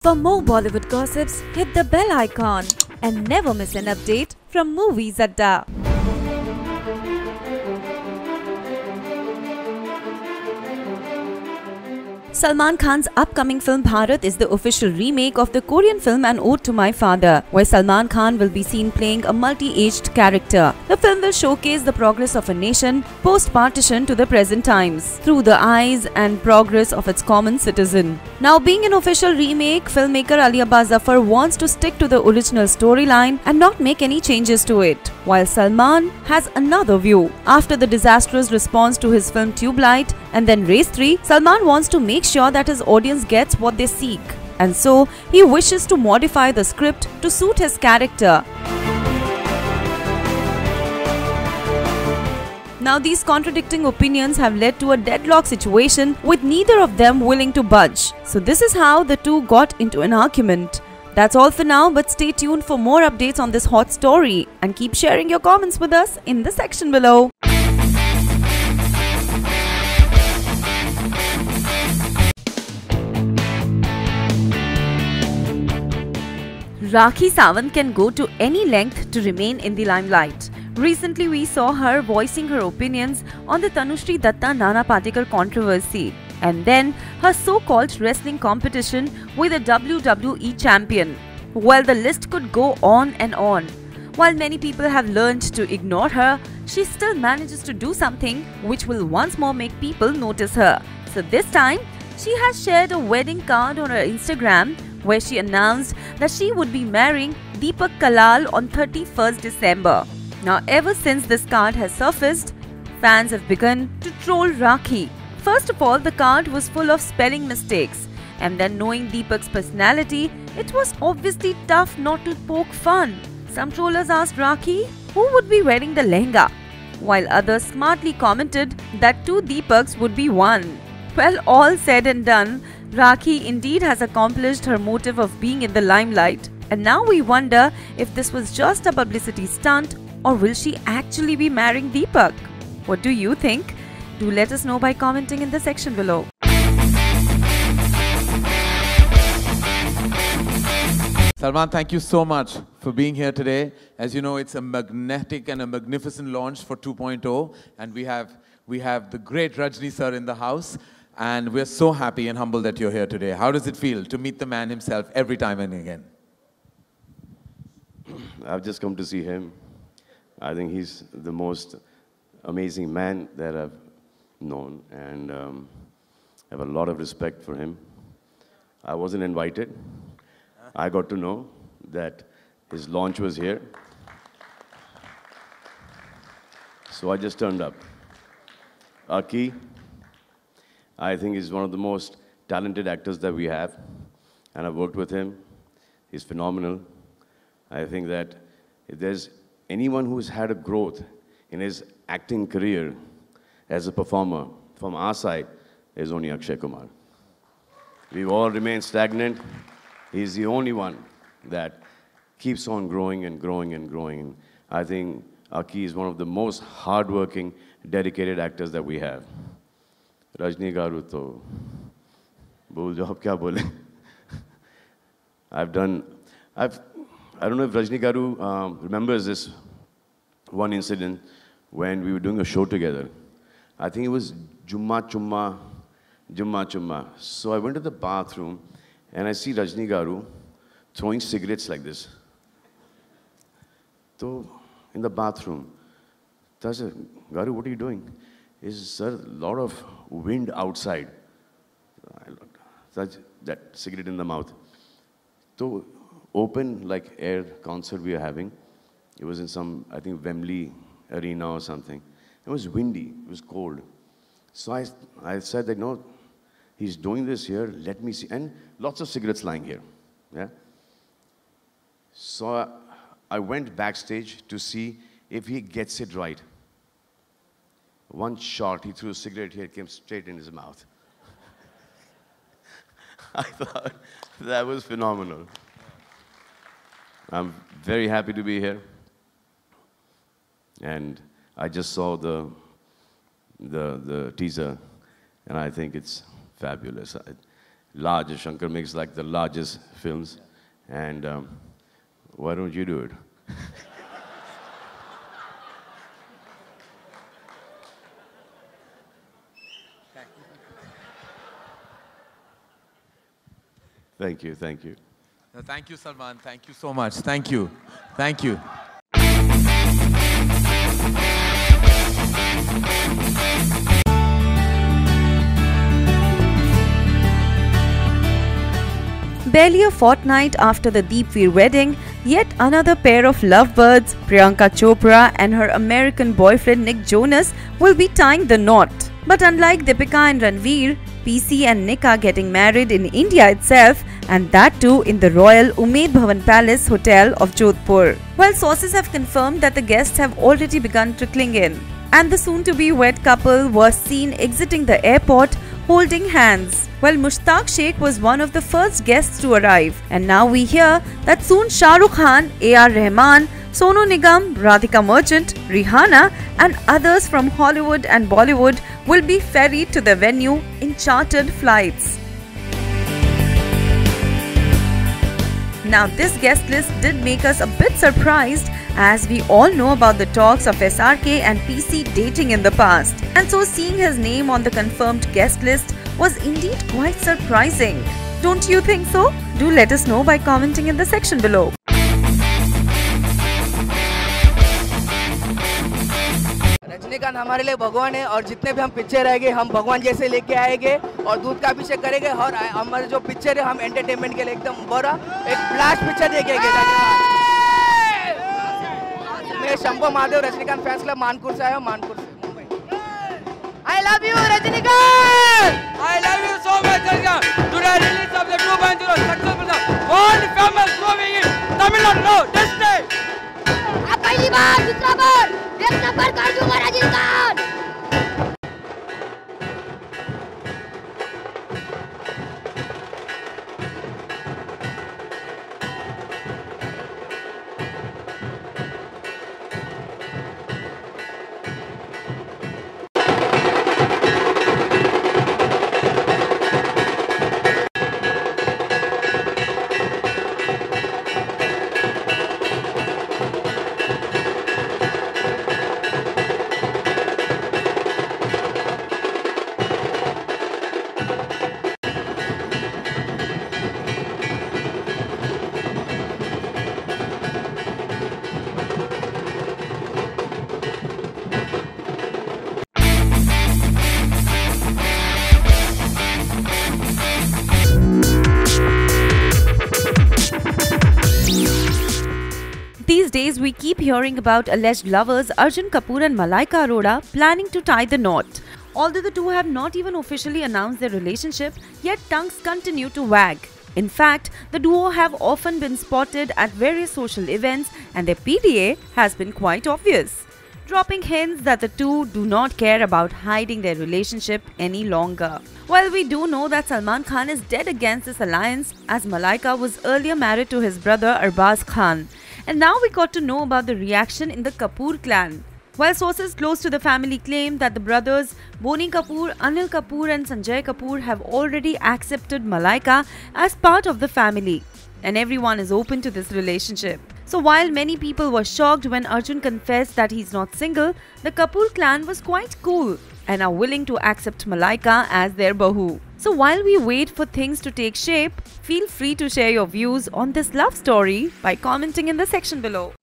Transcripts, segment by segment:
For more Bollywood gossips, hit the bell icon and never miss an update from Movies Adda. Salman Khan's upcoming film Bharat is the official remake of the Korean film An Ode to My Father, where Salman Khan will be seen playing a multi-aged character. The film will showcase the progress of a nation post-partition to the present times through the eyes and progress of its common citizen. Now, being an official remake, filmmaker Ali Abbas Zafar wants to stick to the original storyline and not make any changes to it, while Salman has another view. After the disastrous response to his film Tube Light and then Race 3, Salman wants to make sure that his audience gets what they seek, and so he wishes to modify the script to suit his character. Now, these contradicting opinions have led to a deadlock situation with neither of them willing to budge. So this is how the two got into an argument. That's all for now, but stay tuned for more updates on this hot story and keep sharing your comments with us in the section below. Rakhi Sawant can go to any length to remain in the limelight. Recently, we saw her voicing her opinions on the Tanushree Datta Nana Patekar controversy, and then her so-called wrestling competition with a WWE champion. Well, the list could go on and on. While many people have learned to ignore her, she still manages to do something which will once more make people notice her. So this time, she has shared a wedding card on her Instagram where she announced that she would be marrying Deepak Kalal on 31st December. Now, ever since this card has surfaced, fans have begun to troll Rakhi. First of all, the card was full of spelling mistakes, and then knowing Deepak's personality, it was obviously tough not to poke fun. Some trollers asked Rakhi who would be wearing the lehenga, while others smartly commented that two Deepaks would be one. Well, all said and done, Rakhi indeed has accomplished her motive of being in the limelight. And now we wonder if this was just a publicity stunt, or will she actually be marrying Deepak? What do you think? Do let us know by commenting in the section below. Salman, thank you so much for being here today. As you know, it's a magnetic and a magnificent launch for 2.0, and we have the great Rajni sir in the house. And we're so happy and humbled that you're here today. How does it feel to meet the man himself every time and again? I've just come to see him. I think he's the most amazing man that I've known, and I have a lot of respect for him. I wasn't invited. I got to know that his launch was here. So I just turned up. Aki, I think he's one of the most talented actors that we have, and I've worked with him. He's phenomenal. I think that if there's anyone who's had a growth in his acting career as a performer from our side, is only Akshay Kumar. We've all remained stagnant. He's the only one that keeps on growing and growing and growing. I think Aki is one of the most hardworking, dedicated actors that we have. Rajni Garu to bol jo ab kya bole. I don't know if Rajni Garu remembers this one incident when we were doing a show together. I think it was Jumma Chumma. So I went to the bathroom and I see Rajni Garu throwing cigarettes like this. So in the bathroom, I said, Garu, what are you doing? He said, sir, a lot of wind outside. I looked, that cigarette in the mouth. So open like air concert we were having. It was in some, I think, Wembley arena or something. It was windy, it was cold. So I said that, no, he's doing this here, let me see. And lots of cigarettes lying here. Yeah. So I went backstage to see if he gets it right. One shot, he threw a cigarette here, it came straight in his mouth. I thought that was phenomenal. I'm very happy to be here. And I just saw the teaser, and I think it's fabulous. large. Shankar makes like the largest films. And why don't you do it? Thank you, thank you. No, thank you, Salman. Thank you so much. Thank you. Thank you. Barely a fortnight after the Deepveer wedding, yet another pair of lovebirds, Priyanka Chopra and her American boyfriend Nick Jonas, will be tying the knot. But unlike Deepika and Ranveer, PC and Nick are getting married in India itself, and that too in the Royal Umaid Bhawan Palace Hotel of Jodhpur. While sources have confirmed that the guests have already begun trickling in, and the soon-to-be wed couple was seen exiting the airport holding hands. Well, Mushtaq Sheikh was one of the first guests to arrive, and now we hear that soon Shah Rukh Khan, A.R. Rahman, Sonu Nigam, Radhika Merchant, Rihanna and others from Hollywood and Bollywood will be ferried to the venue in chartered flights. Now this guest list did make us a bit surprised, as we all know about the talks of SRK and PC dating in the past, and so seeing his name on the confirmed guest list was indeed quite surprising. Don't you think so? Do let us know by commenting in the section below. Rajinikanth हमारे लिए भगवान है और जितने भी हम picture आएंगे हम भगवान जैसे लेके आएंगे और दूध का अभिषेक करेंगे और हमारे जो पिक्चर है हम एंटरटेनमेंट के लिए एकदम बड़ा एक ब्लास्ट पिक्चर देखेंगे। मैं शंभो महादेव रजनीकांत फैंस क्लब मानपुर से आया हूँ, मानपुर से Mumbai. I love you Rajinikanth. I love you so much Rajnikant. Today release of the 2.0 successful world famous movie in Tamil Nadu. Disney. अब पहली बार दूसरा बार एक नंबर कर दूंगा Rajinikanth. These days, we keep hearing about alleged lovers Arjun Kapoor and Malaika Arora planning to tie the knot. Although the two have not even officially announced their relationship, yet tongues continue to wag. In fact, the duo have often been spotted at various social events and their PDA has been quite obvious, dropping hints that the two do not care about hiding their relationship any longer. While we do know that Salman Khan is dead against this alliance, as Malaika was earlier married to his brother Arbaz Khan. And now we got to know about the reaction in the Kapoor clan. While sources close to the family claim that the brothers Boney Kapoor, Anil Kapoor and Sanjay Kapoor have already accepted Malaika as part of the family, and everyone is open to this relationship. So while many people were shocked when Arjun confessed that he's not single, the Kapoor clan was quite cool and are willing to accept Malaika as their bahu. So while we wait for things to take shape, feel free to share your views on this love story by commenting in the section below.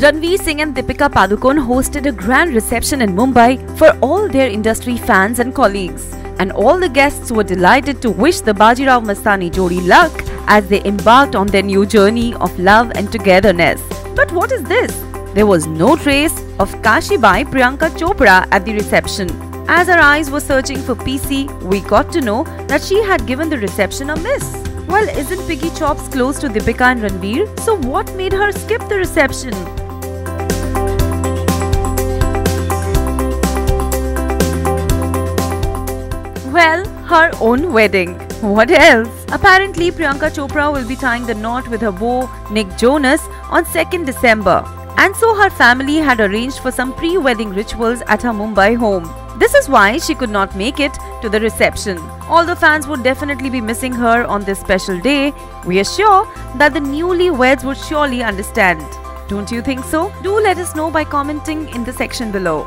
Ranveer Singh and Deepika Padukone hosted a grand reception in Mumbai for all their industry fans and colleagues. And all the guests were delighted to wish the Bajirao Mastani Jodi luck as they embarked on their new journey of love and togetherness. But what is this? There was no trace of Kashibai Priyanka Chopra at the reception. As our eyes were searching for PC, we got to know that she had given the reception a miss. Well, isn't Piggy Chops close to Deepika and Ranveer? So what made her skip the reception? Well, her own wedding. What else? Apparently, Priyanka Chopra will be tying the knot with her beau Nick Jonas on 2nd December. And so her family had arranged for some pre-wedding rituals at her Mumbai home. This is why she could not make it to the reception. Although fans would definitely be missing her on this special day, we are sure that the newlyweds would surely understand. Don't you think so? Do let us know by commenting in the section below.